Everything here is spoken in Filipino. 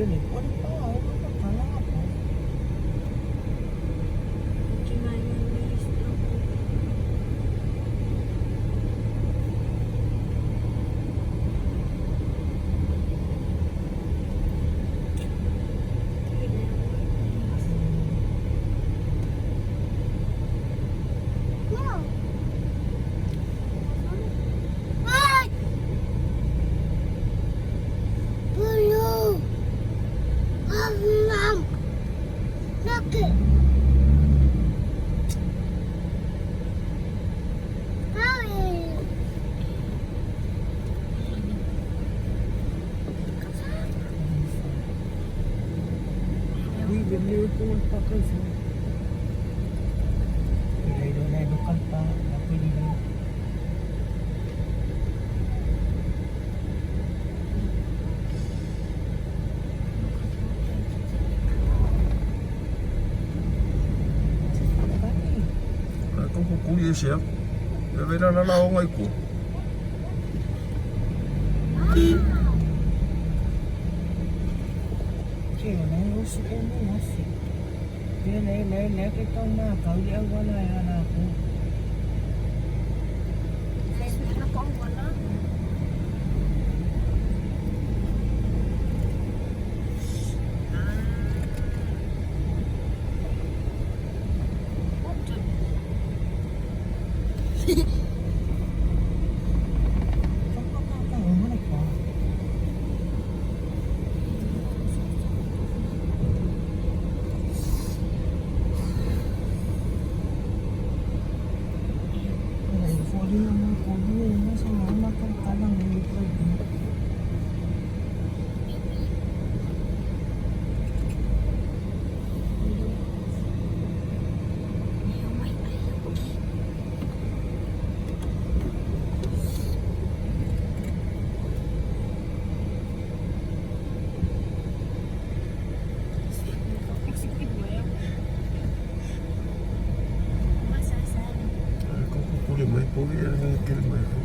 Dili, ano pa, ano pa ka na ako. Bibili ko magpakas. Pilay doon pa. Napili na. Kung kukuya siya, gawin na naungay ko. Siya, nangusok ko mo nasi. Yan ay kitang nakaw, di ang wala yan ako. Hindi naman po yun. Nasa mga matangka lang ng likod. Kung kukuya may puwi, ang kilay.